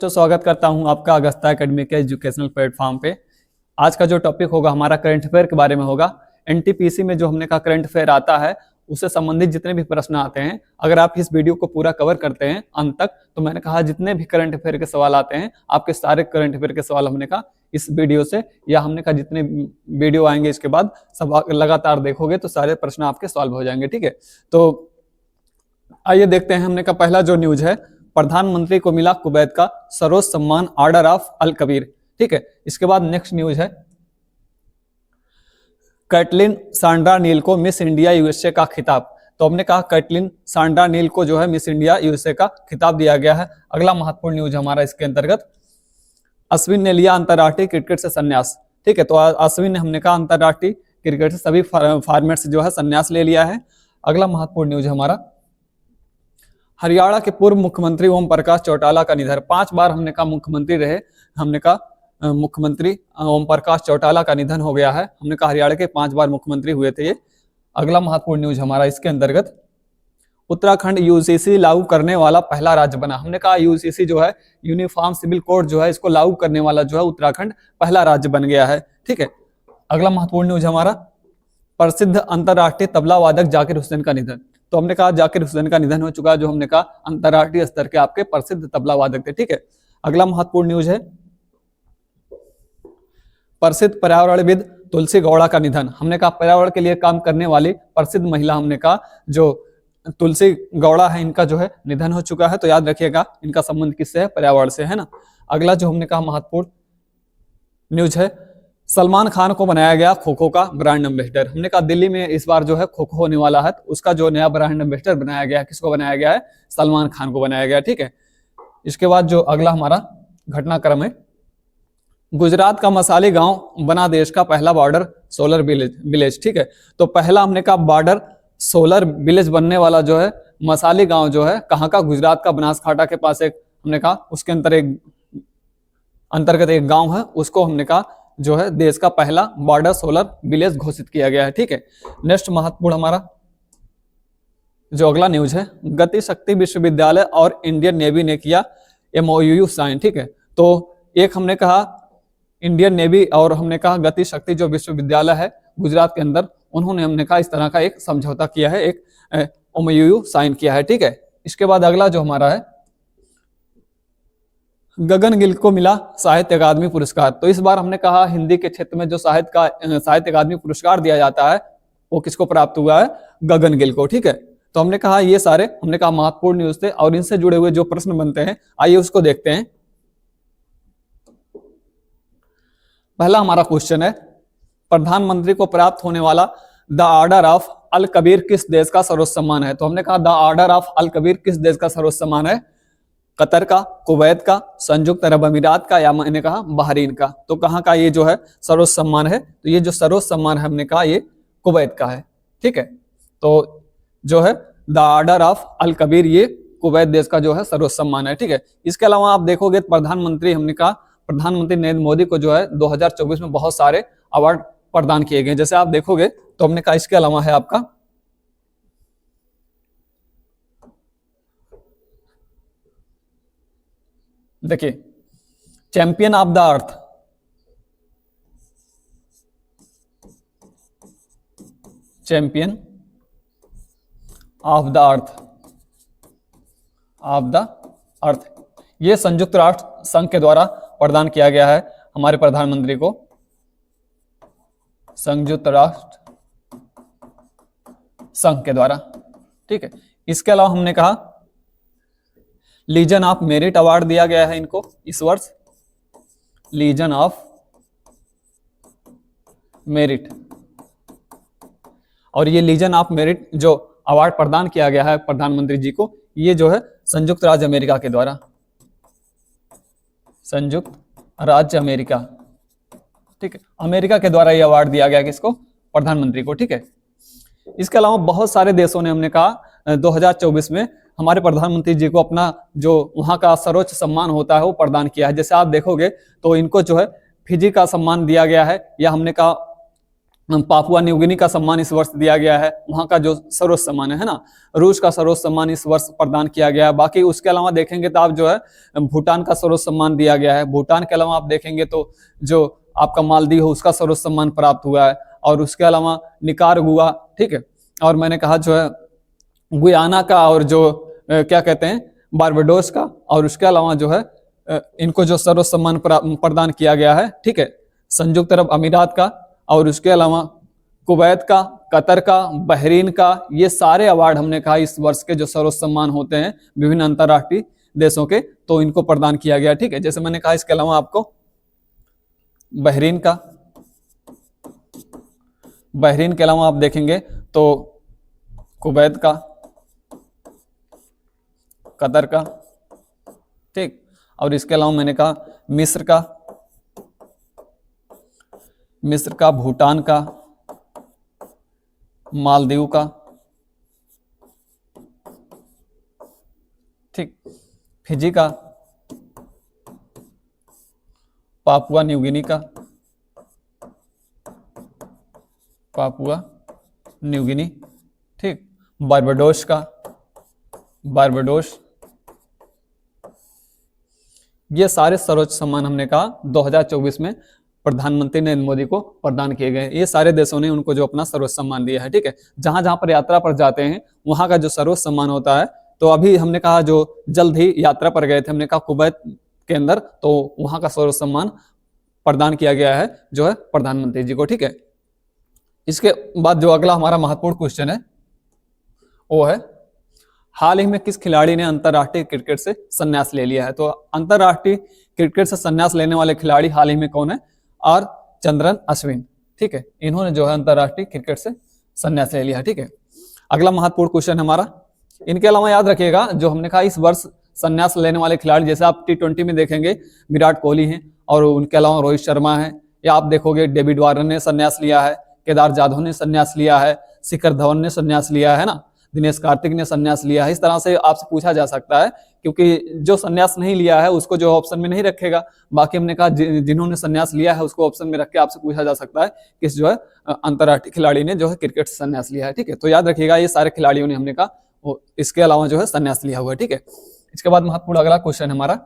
बच्चों, स्वागत करता हूं आपका अगस्ता एकेडमी के एजुकेशनल प्लेटफॉर्म पे। आज का जो टॉपिक होगा हमारा करंट अफेयर के बारे में होगा। एनटीपीसी में जो हमने कहा करंट अफेयर आता है उससे संबंधित जितने भी प्रश्न आते हैं, अगर आप इस वीडियो को पूरा कवर करते हैं अंत तक, तो मैंने कहा जितने भी करंट अफेयर के सवाल आते हैं, आपके सारे करंट अफेयर के सवाल हमने कहा इस वीडियो से, या हमने कहा जितने वीडियो आएंगे इसके बाद सब लगातार देखोगे तो सारे प्रश्न आपके सॉल्व हो जाएंगे। ठीक है, तो आइए देखते हैं। हमने कहा पहला जो न्यूज है, प्रधानमंत्री को मिला कुवैत का सर्वोच्च सम्मान ऑर्डर ऑफ अल कबीर। ठीक है, इसके बाद नेक्स्ट न्यूज है, कैटलिन सांड्रा नील को मिस इंडिया यूएसए का खिताब। तो हमने कहा कैटलिन सांड्रा नील को जो है मिस इंडिया यूएसए का खिताब दिया गया है। अगला महत्वपूर्ण न्यूज हमारा इसके अंतर्गत, अश्विन ने लिया अंतरराष्ट्रीय क्रिकेट से संन्यास। ठीक है, तो अश्विन ने हमने कहा अंतरराष्ट्रीय क्रिकेट से सभी फॉर्मेट से जो है संन्यास ले लिया है। अगला महत्वपूर्ण न्यूज हमारा, हरियाणा के पूर्व मुख्यमंत्री ओम प्रकाश चौटाला का निधन। 5 बार हमने कहा मुख्यमंत्री रहे, हमने कहा मुख्यमंत्री ओम प्रकाश चौटाला का निधन हो गया है। हमने कहा हरियाणा के 5 बार मुख्यमंत्री हुए थे ये। अगला महत्वपूर्ण न्यूज हमारा इसके अंतर्गत, उत्तराखंड यूसीसी लागू करने वाला पहला राज्य बना। हमने कहा यूसीसी जो है यूनिफॉर्म सिविल कोड जो है इसको लागू करने वाला जो है उत्तराखंड पहला राज्य बन गया है। ठीक है, अगला महत्वपूर्ण न्यूज हमारा, प्रसिद्ध अंतरराष्ट्रीय तबला वादक जाकिर हुसैन का निधन। तो हमने कहा जाकिर हुसैन का निधन हो चुका है, जो हमने कहा अंतरराष्ट्रीय स्तर के आपके प्रसिद्ध तबला वादक थे। ठीक है, अगला महत्वपूर्ण न्यूज है, प्रसिद्ध पर्यावरणविद तुलसी गौड़ा का निधन। हमने कहा पर्यावरण के लिए काम करने वाली प्रसिद्ध महिला, हमने कहा जो तुलसी गौड़ा है, इनका जो है निधन हो चुका है। तो याद रखिएगा इनका संबंध किससे है, पर्यावरण से, है ना। अगला जो हमने कहा महत्वपूर्ण न्यूज है, सलमान खान को बनाया गया खो खो का ब्रांड एम्बेसडर। हमने कहा दिल्ली में इस बार जो है खो खो होने वाला है, तो उसका जो नया ब्रांड एम्बेसडर बनाया गया है, किसको बनाया गया है, सलमान खान को बनाया गया। ठीक है, इसके बाद जो अगला हमारा घटनाक्रम है, गुजरात का मसाली गांव बना देश का पहला बॉर्डर सोलर विलेज। ठीक है, तो पहला हमने कहा बॉर्डर सोलर विलेज बनने वाला जो है मसाली गांव जो है कहाँ का, गुजरात का बनासकांठा के पास एक, हमने कहा उसके अंतर्गत एक गांव है, उसको हमने कहा जो है देश का पहला बॉर्डर सोलर विलेज घोषित किया गया है। ठीक है, नेक्स्ट महत्वपूर्ण हमारा जो अगला न्यूज है, गति शक्ति विश्वविद्यालय और इंडियन नेवी ने किया एमओयू साइन। ठीक है, तो एक हमने कहा इंडियन नेवी और हमने कहा गति शक्ति जो विश्वविद्यालय है गुजरात के अंदर, उन्होंने हमने कहा इस तरह का एक समझौता किया है, एक एमओयू साइन किया है। ठीक है, इसके बाद अगला जो हमारा है, गगन गिल को मिला साहित्य अकादमी पुरस्कार। तो इस बार हमने कहा हिंदी के क्षेत्र में जो साहित्य अकादमी पुरस्कार दिया जाता है वो किसको प्राप्त हुआ है, गगन गिल को। ठीक है, तो हमने कहा ये सारे हमने कहा महत्वपूर्ण न्यूज थे और इनसे जुड़े हुए जो प्रश्न बनते हैं आइए उसको देखते हैं। पहला हमारा क्वेश्चन है, प्रधानमंत्री को प्राप्त होने वाला द ऑर्डर ऑफ अल कबीर किस देश का सर्वोच्च सम्मान है। तो हमने कहा द ऑर्डर ऑफ अल कबीर किस देश का सर्वोच्च सम्मान है, कतर का, कुवैत का, संयुक्त अरब अमीरात का, या मैंने कहा बहरीन का। तो कहाँ का ये जो है सर्वोच्च सम्मान है, तो ये जो सर्वोच्च सम्मान है हमने कहा ये कुवैत का है। ठीक है, तो जो है द ऑर्डर ऑफ अल कबीर ये कुवैत देश का जो है सर्वोच्च सम्मान है। ठीक है, इसके अलावा आप देखोगे प्रधानमंत्री, हमने कहा प्रधानमंत्री नरेंद्र मोदी को जो है 2024 में बहुत सारे अवार्ड प्रदान किए गए। जैसे आप देखोगे तो हमने कहा इसके अलावा है आपका देखिए champion of the earth, champion of the earth, ये संयुक्त राष्ट्र संघ के द्वारा प्रदान किया गया है हमारे प्रधानमंत्री को, संयुक्त राष्ट्र संघ के द्वारा। ठीक है, इसके अलावा हमने कहा लीजन ऑफ मेरिट अवार्ड दिया गया है इनको इस वर्ष, लीजन ऑफ मेरिट, और ये लीजन ऑफ मेरिट जो अवार्ड प्रदान किया गया है प्रधानमंत्री जी को, ये जो है संयुक्त राज्य अमेरिका के द्वारा, संयुक्त राज्य अमेरिका। ठीक है, अमेरिका के द्वारा ये अवार्ड दिया गया किसको, प्रधानमंत्री को। ठीक है, इसके अलावा बहुत सारे देशों ने हमने कहा 2024 में हमारे प्रधानमंत्री जी को अपना जो वहां का सर्वोच्च सम्मान होता है वो प्रदान किया है। जैसे आप देखोगे तो इनको जो है फिजी का सम्मान दिया गया है, या हमने कहा पापुआ न्यू गिनी का सम्मान इस वर्ष दिया गया है, वहां का जो सर्वोच्च सम्मान है ना। रूस का सर्वोच्च सम्मान इस वर्ष प्रदान किया गया है। बाकी उसके अलावा देखेंगे तो आप जो है भूटान का सर्वोच्च सम्मान दिया गया है। भूटान के अलावा आप देखेंगे तो जो आपका मालदीव है उसका सर्वोच्च सम्मान प्राप्त हुआ है। और उसके अलावा निकारागुआ, ठीक है, और मैंने कहा जो है गुयाना का, और जो क्या कहते हैं बारबाडोस का, और उसके अलावा जो है इनको जो सर्वोच्च सम्मान प्रदान किया गया है, ठीक है, संयुक्त अरब अमीरात का, और उसके अलावा कुवैत का, कतर का, बहरीन का, ये सारे अवार्ड हमने कहा इस वर्ष के जो सर्वोच्च सम्मान होते हैं विभिन्न अंतर्राष्ट्रीय देशों के, तो इनको प्रदान किया गया, ठीक है। जैसे मैंने कहा इसके अलावा आपको बहरीन के अलावा आप देखेंगे तो कुवैत का, कतर का, ठीक, और इसके अलावा मैंने कहा मिस्र का, भूटान का, मालदीव का, ठीक, फिजी का, पापुआ न्यू गिनी का, ठीक, बारबाडोस का, ये सारे सर्वोच्च सम्मान हमने कहा 2024 में प्रधानमंत्री नरेंद्र मोदी को प्रदान किए गए। ये सारे देशों ने उनको जो अपना सर्वोच्च सम्मान दिया है, ठीक है। जहां जहां पर यात्रा पर जाते हैं वहां का जो सर्वोच्च सम्मान होता है, तो अभी हमने कहा जो जल्द ही यात्रा पर गए थे, हमने कहा कुवैत के अंदर, तो वहां का सर्वोच्च सम्मान प्रदान किया गया है जो है प्रधानमंत्री जी को, ठीक है। इसके बाद जो अगला हमारा महत्वपूर्ण क्वेश्चन है वो है हाल ही में किस खिलाड़ी ने अंतरराष्ट्रीय क्रिकेट से संन्यास ले लिया है। तो अंतरराष्ट्रीय क्रिकेट से संन्यास लेने वाले खिलाड़ी हाल ही में कौन है? आर चंद्रन अश्विन, ठीक है, इन्होंने जो है अंतरराष्ट्रीय क्रिकेट से संन्यास ले लिया है, ठीक है। अगला महत्वपूर्ण क्वेश्चन हमारा, इनके अलावा याद रखिएगा जो हमने कहा इस वर्ष संन्यास लेने वाले खिलाड़ी, जैसे आप T20 में देखेंगे विराट कोहली हैं, और उनके अलावा रोहित शर्मा है, या आप देखोगे डेविड वार्नर ने संन्यास लिया है, केदार जाधव ने संन्यास लिया है, शिखर धवन ने संन्यास लिया है ना, दिनेश कार्तिक ने संन्यास लिया है। इस तरह से आपसे पूछा जा सकता है, क्योंकि जो संन्यास नहीं लिया है उसको जो ऑप्शन में नहीं रखेगा। बाकी हमने कहा जिन्होंने संन्यास लिया है उसको ऑप्शन में रख के आपसे पूछा जा सकता है किस जो है अंतरराष्ट्रीय खिलाड़ी ने जो है क्रिकेट से संन्यास लिया है, ठीक है। तो याद रखिएगा ये सारे खिलाड़ियों ने हमने कहा इसके अलावा जो है संन्यास लिया हुआ है, ठीक है। इसके बाद महत्वपूर्ण अगला क्वेश्चन हमारा,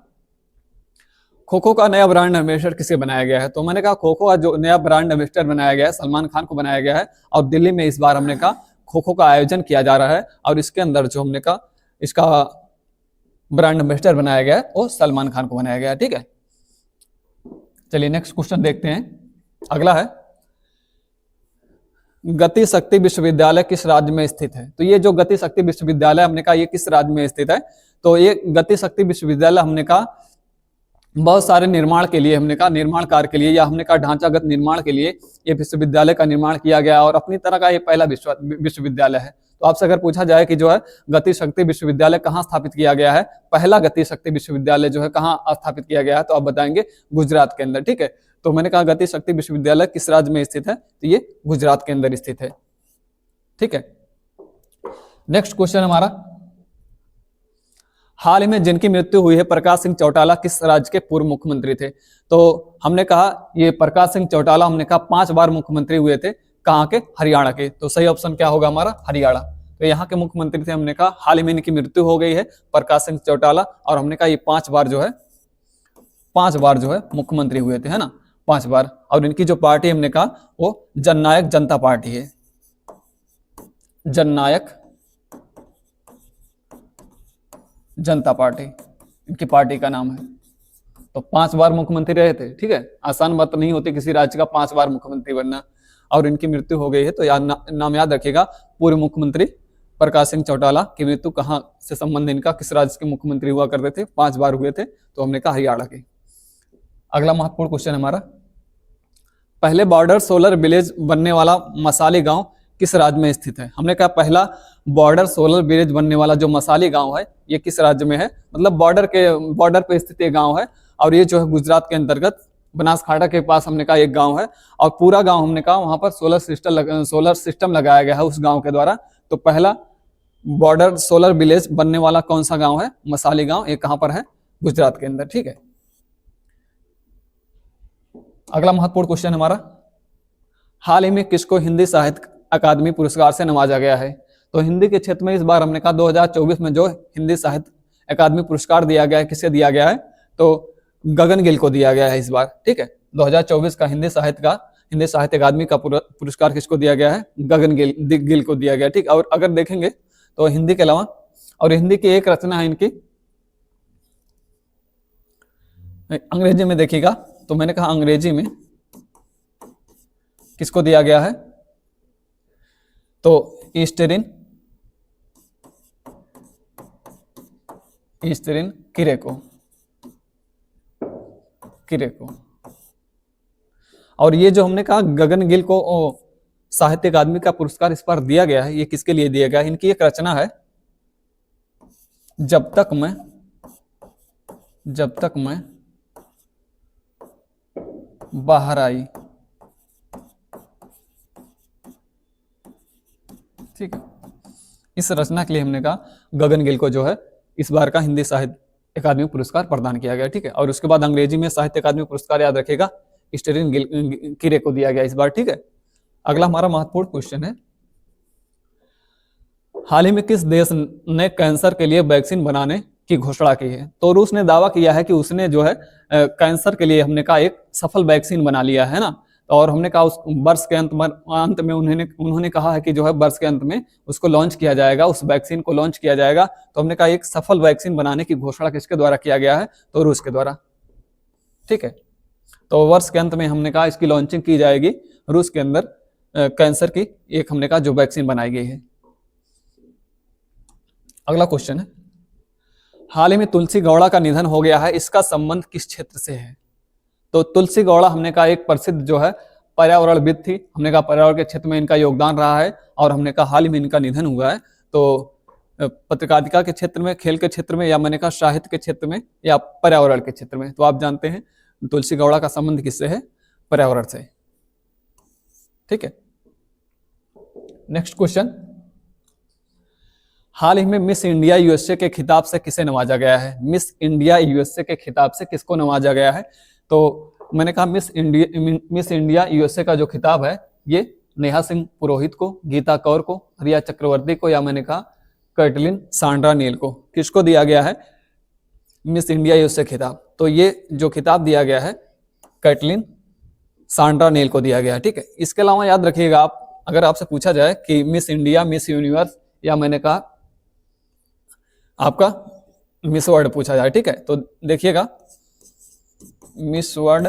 खो खो का नया ब्रांड एम्बेसडर किसे बनाया गया है। तो मैंने कहा खो खो का जो नया ब्रांड एम्बेसडर बनाया गया है सलमान खान को बनाया गया है, और दिल्ली में इस बार हमने कहा खो खो का आयोजन किया जा रहा है, और इसके अंदर जो हमने कहा इसका ब्रांड एम्बेसडर बनाया गया है वो सलमान खान को बनाया गया है, ठीक है। चलिए नेक्स्ट क्वेश्चन देखते हैं। अगला है गति शक्ति विश्वविद्यालय किस राज्य में स्थित है। तो ये जो गति शक्ति विश्वविद्यालय हमने कहा ये किस राज्य में स्थित है। तो ये गति शक्ति विश्वविद्यालय हमने कहा बहुत सारे निर्माण के लिए, हमने कहा निर्माण कार्य के लिए, या हमने कहा ढांचागत निर्माण के लिए ये विश्वविद्यालय का निर्माण किया गया, और अपनी तरह का ये पहला विश्वविद्यालय है। तो आपसे अगर पूछा जाए कि जो है गति शक्ति विश्वविद्यालय कहाँ स्थापित किया गया है, पहला गति शक्ति विश्वविद्यालय जो है कहाँ स्थापित किया गया है, तो आप बताएंगे गुजरात के अंदर, ठीक है। तो मैंने कहा गति शक्ति विश्वविद्यालय किस राज्य में स्थित है, तो ये गुजरात के अंदर स्थित है, ठीक है। नेक्स्ट क्वेश्चन हमारा, हाल ही में जिनकी मृत्यु हुई है प्रकाश सिंह चौटाला किस राज्य के पूर्व मुख्यमंत्री थे। तो हमने कहा ये प्रकाश सिंह चौटाला हमने कहा 5 बार मुख्यमंत्री हुए थे, कहाँ के? हरियाणा के। तो सही ऑप्शन क्या होगा हमारा? हरियाणा। तो यहाँ के मुख्यमंत्री थे, हमने कहा हाल ही में इनकी मृत्यु हो गई है प्रकाश सिंह चौटाला, और हमने कहा ये 5 बार जो है मुख्यमंत्री हुए थे, है ना, 5 बार। और इनकी जो पार्टी हमने कहा वो जननायक जनता पार्टी है, जननायक जनता पार्टी इनकी पार्टी का नाम है। तो 5 बार मुख्यमंत्री रहे थे, ठीक है। आसान बात नहीं होती किसी राज्य का 5 बार मुख्यमंत्री बनना, और इनकी मृत्यु हो गई है। तो नाम याद रखिएगा, पूर्व मुख्यमंत्री प्रकाश सिंह चौटाला की मृत्यु कहाँ से संबंध इनका, किस राज्य के मुख्यमंत्री हुआ करते थे, 5 बार हुए थे, तो हमने कहा हरियाणा के। अगला महत्वपूर्ण क्वेश्चन हमारा, पहले बॉर्डर सोलर विलेज बनने वाला मसाली गांव किस राज्य में स्थित है। हमने कहा पहला बॉर्डर सोलर विलेज बनने वाला जो मसाली गांव है ये किस राज्य में है, मतलब बॉर्डर पे स्थित एक गांव है, और ये जो है गुजरात के अंतर्गत बनासकांठा के पास हमने कहा एक गांव है, और पूरा गांव हमने कहा वहां पर सोलर सिस्टम लगाया गया है उस गांव के द्वारा। तो पहला बॉर्डर सोलर विलेज बनने वाला कौन सा गांव है? मसाली गांव। ये कहां पर है? गुजरात के अंदर, ठीक है। अगला महत्वपूर्ण क्वेश्चन हमारा, हाल ही में किसको हिंदी साहित्य अकादमी पुरस्कार से नवाजा गया है? तो हिंदी के क्षेत्र में इस बार हमने कहा 2024 में जो हिंदी साहित्य अकादमी पुरस्कार दिया गया है, किसे दिया गया है? तो गगन गिल को दिया गया है इस बार। ठीक है, 2024 का हिंदी साहित्य अकादमी का पुरस्कार किसको दिया गया है? गगन गिल को दिया गया। ठीक, और अगर देखेंगे तो हिंदी के अलावा और हिंदी की एक रचना है इनकी, अंग्रेजी में देखिएगा तो मैंने कहा अंग्रेजी में किसको दिया गया है? तो ईस्टरिन किरेको। और ये जो हमने कहा गगन गिल को साहित्य अकादमी का पुरस्कार इस बार दिया गया है, ये किसके लिए दिया गया है? इनकी एक रचना है जब तक मैं बाहर आई। ठीक है, इस रचना के लिए हमने कहा गगन गिल को जो है इस बार का हिंदी साहित्य अकादमी पुरस्कार प्रदान किया गया। ठीक है, और उसके बाद अंग्रेजी में साहित्य अकादमी पुरस्कार याद रखेगा ईस्टरिन किरे को दिया गया इस बार। ठीक है, अगला हमारा महत्वपूर्ण क्वेश्चन है, हाल ही में किस देश ने कैंसर के लिए वैक्सीन बनाने की घोषणा की है? तो रूस ने दावा किया है कि उसने जो है कैंसर के लिए हमने कहा एक सफल वैक्सीन बना लिया है ना। और हमने कहा उस वर्ष के अंत में उन्होंने कहा है कि जो है वर्ष के अंत में उसको लॉन्च किया जाएगा, उस वैक्सीन को लॉन्च किया जाएगा। तो हमने कहा एक सफल वैक्सीन बनाने की घोषणा किसके द्वारा किया गया है? तो रूस के द्वारा। ठीक है, तो वर्ष के अंत में हमने कहा इसकी लॉन्चिंग की जाएगी रूस के अंदर, कैंसर की एक हमने कहा जो वैक्सीन बनाई गई है। अगला क्वेश्चन है, हाल ही में तुलसी गौड़ा का निधन हो गया है, इसका संबंध किस क्षेत्र से है? तो तुलसी गौड़ा हमने कहा एक प्रसिद्ध जो है पर्यावरणविद थी, हमने कहा पर्यावरण के क्षेत्र में इनका योगदान रहा है, और हमने कहा हाल ही में इनका निधन हुआ है। तो पत्रकारिता के क्षेत्र में, खेल के क्षेत्र में, या मैंने कहा साहित्य के क्षेत्र में, या पर्यावरण के क्षेत्र में, तो आप जानते हैं तुलसी गौड़ा का संबंध किससे है? पर्यावरण से। ठीक है, नेक्स्ट क्वेश्चन, हाल ही में मिस इंडिया यूएसए के खिताब से किसे नवाजा गया है? मिस इंडिया यूएसए के खिताब से किसको नवाजा गया है? तो मैंने कहा मिस इंडिया यूएसए का जो खिताब है ये नेहा सिंह पुरोहित को, गीता कौर को, रिया चक्रवर्ती को, या मैंने कहा कैटलिन सांड्रा नील को, किसको दिया गया है मिस इंडिया यूएसए खिताब? तो ये जो खिताब दिया गया है कैटलिन सांड्रा नील को दिया गया है। ठीक है, इसके अलावा याद रखिएगा आप, अगर आपसे पूछा जाए कि मिस इंडिया, मिस यूनिवर्स, या मैंने कहा आपका मिस वर्ल्ड पूछा जाए, ठीक है, तो देखिएगा मिस वर्ल्ड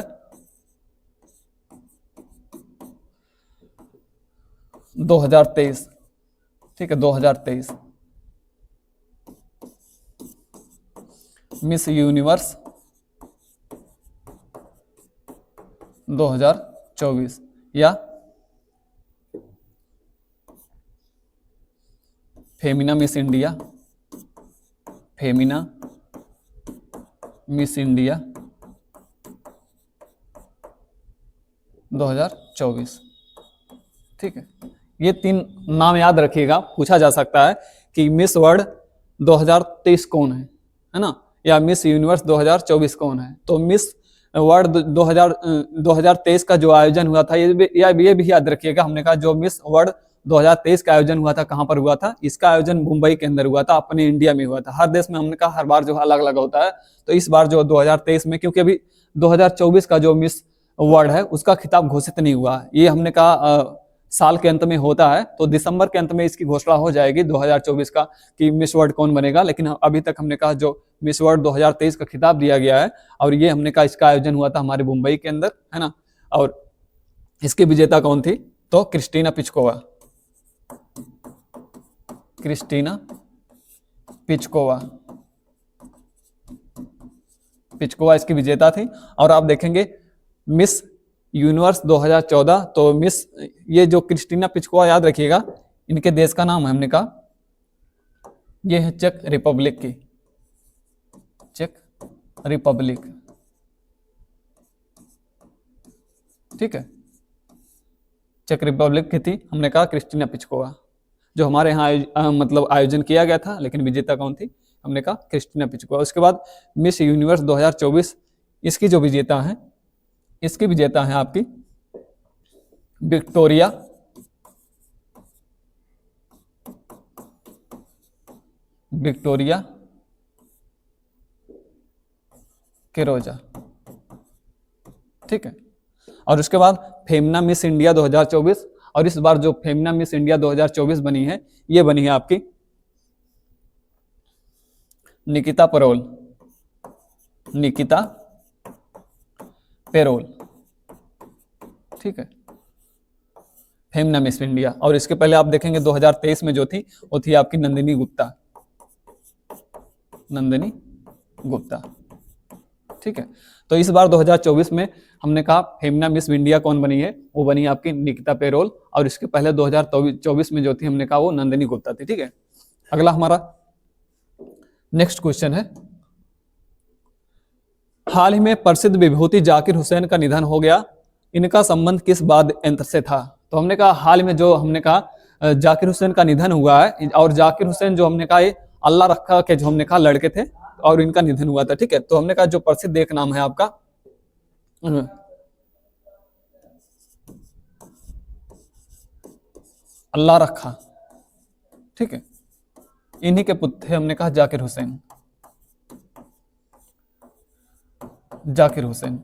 2023, ठीक है, 2023, मिस यूनिवर्स 2024, या Femina miss India, Femina miss India 2024। ठीक है, ये तीन नाम याद रखिएगा, पूछा जा सकता है कि मिस वर्ल्ड 2023 कौन है ना, या मिस यूनिवर्स 2024 कौन है। तो मिस वर्ल्ड 2023 का जो आयोजन हुआ था, ये भी याद रखिएगा, हमने कहा जो मिस वर्ल्ड 2023 का आयोजन हुआ था कहां पर हुआ था? इसका आयोजन मुंबई के अंदर हुआ था, अपने इंडिया में हुआ था। हर देश में हमने कहा हर बार जो अलग अलग होता है, तो इस बार जो 2023 में, क्योंकि अभी 2024 का जो मिस वर्ल्ड है उसका खिताब घोषित नहीं हुआ, ये हमने कहा साल के अंत में होता है, तो दिसंबर के अंत में इसकी घोषणा हो जाएगी 2024 का कि मिस वर्ल्ड कौन बनेगा। लेकिन अभी तक हमने कहा जो मिस वर्ल्ड 2023 का खिताब दिया गया है, और ये हमने कहा इसका आयोजन हुआ था हमारे मुंबई के अंदर, है ना। और इसकी विजेता कौन थी? तो क्रिस्टीना पिचकोवा, क्रिस्टीना पिचकोवा, पिचकोवा इसकी विजेता थी। और आप देखेंगे मिस यूनिवर्स 2014, तो मिस, ये जो क्रिस्टीना पिचकोवा याद रखिएगा, इनके देश का नाम है, हमने कहा ये है चेक रिपब्लिक की, चेक रिपब्लिक, ठीक है, चेक रिपब्लिक की थी, हमने कहा क्रिस्टीना पिचकोवा, जो हमारे यहाँ मतलब आयोजन किया गया था, लेकिन विजेता कौन थी? हमने कहा क्रिस्टीना पिचकोवा। उसके बाद मिस यूनिवर्स 2024, इसकी जो विजेता है, इसकी विजेता है आपकी विक्टोरिया, विक्टोरिया किरोजा, ठीक है। और उसके बाद फेमना मिस इंडिया 2024, और इस बार जो फेमना मिस इंडिया 2024 बनी है, ये बनी है आपकी निकिता पेरोल, निकिता पेरोल, ठीक है, फेमना मिस इंडिया। और इसके पहले आप देखेंगे 2023 में जो थी वो थी आपकी नंदिनी गुप्ता, नंदिनी गुप्ता, ठीक है। तो इस बार 2024 में हमने कहा फेमना मिस इंडिया कौन बनी है, वो बनी आपकी निकिता पेरोल, और इसके पहले 2024 में जो थी हमने कहा वो नंदिनी गुप्ता थी, ठीक है। अगला हमारा नेक्स्ट क्वेश्चन है, हाल ही में प्रसिद्ध विभूति जाकिर हुसैन का निधन हो गया, इनका संबंध किस वाद्य यंत्र से था। तो हमने कहा हाल में जो हमने कहा जाकिर हुसैन का निधन हुआ है, और जाकिर हुसैन जो हमने कहा ये अल्लाह रखा के जो हमने कहा लड़के थे और इनका निधन हुआ था, ठीक है। तो हमने कहा जो प्रसिद्ध एक नाम है आपका अल्लाह रखा, ठीक है, इन्हीं के पुत्र थे हमने कहा जाकिर हुसैन, जाकिर हुसैन,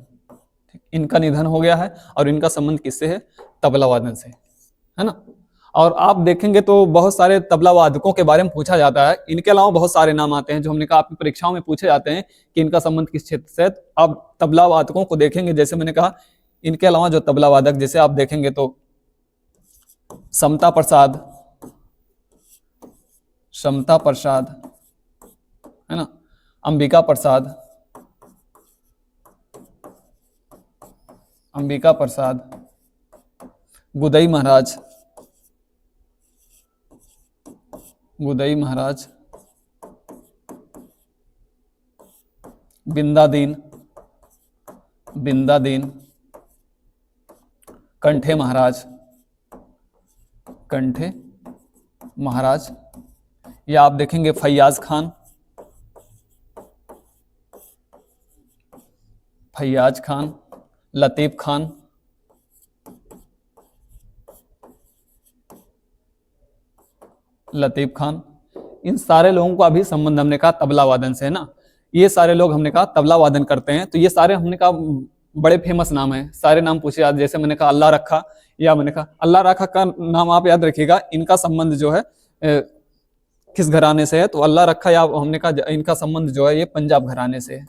इनका निधन हो गया है और इनका संबंध किससे है, तबला वादन से, है ना। और आप देखेंगे तो बहुत सारे तबला वादकों के बारे में पूछा जाता है, इनके अलावा बहुत सारे नाम आते हैं जो हमने कहा आपकी परीक्षाओं में पूछे जाते हैं कि इनका संबंध किस क्षेत्र से है। आप तबला वादकों को देखेंगे, जैसे मैंने कहा इनके अलावा जो तबला वादक जैसे आप देखेंगे तो समता प्रसाद, समता प्रसाद, है ना, अंबिका प्रसाद, अंबिका प्रसाद, गुदई महाराज, गुदई महाराज, बिंदादीन, बिंदादीन, कंठे महाराज, कंठे महाराज, या आप देखेंगे फैयाज खान, फैयाज खान, लतीफ खान, लतीफ खान, इन सारे लोगों का भी संबंध हमने कहा तबला वादन से है ना। ये सारे लोग हमने कहा तबला वादन करते हैं, तो ये सारे हमने कहा बड़े फेमस नाम है, सारे नाम पूछे जाते, जैसे मैंने कहा अल्लाह रखा, या मैंने कहा अल्लाह रखा का नाम आप याद रखिएगा, इनका संबंध जो है किस घराने से है, तो अल्लाह रखा या हमने कहा इनका संबंध जो है ये पंजाब घराने से है,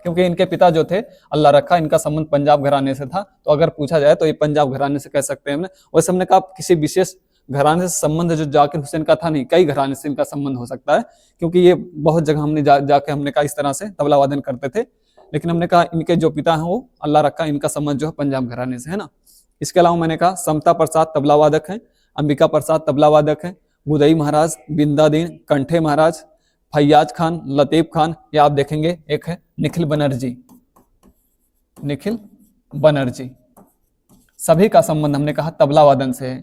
क्योंकि इनके पिता जो थे अल्लाह रखा, इनका संबंध पंजाब घराने से था, तो अगर पूछा जाए तो ये पंजाब घराने से कह सकते हैं हमने। वैसे हमने कहा किसी विशेष घराने से संबंध जो जाकिर हुसैन का था नहीं, कई घराने से इनका संबंध हो सकता है, क्योंकि ये बहुत जगह हमने जाके हमने कहा इस तरह से तबला वादन करते थे, लेकिन हमने कहा इनके जो पिता हैं वो अल्लाह रखा, इनका संबंध जो है पंजाब घराने से है ना। इसके अलावा मैंने कहा समता प्रसाद तबला वादक है, अंबिका प्रसाद तबला वादक है, गुदई महाराज, बिंदादीन, कंठे महाराज, फैयाज खान, लतीफ खान, या आप देखेंगे एक है निखिल बनर्जी, निखिल बनर्जी, सभी का संबंध हमने कहा तबला वादन से है।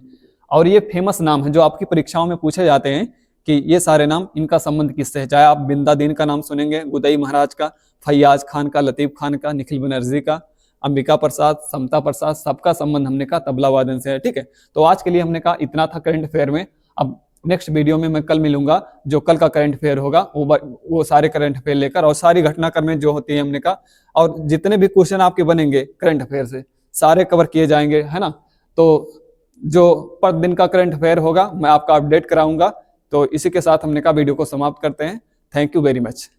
और ये फेमस नाम है जो आपकी परीक्षाओं में पूछे जाते हैं कि ये सारे नाम इनका संबंध किससे है, चाहे आप बिंदादीन का नाम सुनेंगे, गुदई महाराज का, फैयाज खान का, लतीफ खान का, निखिल बनर्जी का, अंबिका प्रसाद, समता प्रसाद, सबका संबंध हमने कहा तबला वादन से है, ठीक है। तो आज के लिए हमने कहा इतना था करंट अफेयर में। अब नेक्स्ट वीडियो में मैं कल मिलूंगा, जो कल का करंट अफेयर होगा वो सारे करंट अफेयर लेकर, और सारी घटनाक्रम जो होती है हमने कहा, और जितने भी क्वेश्चन आपके बनेंगे करंट अफेयर से सारे कवर किए जाएंगे, है ना। तो जो पर दिन का करंट अफेयर होगा मैं आपका अपडेट कराऊंगा। तो इसी के साथ हमने कहा वीडियो को समाप्त करते हैं। Thank you very much.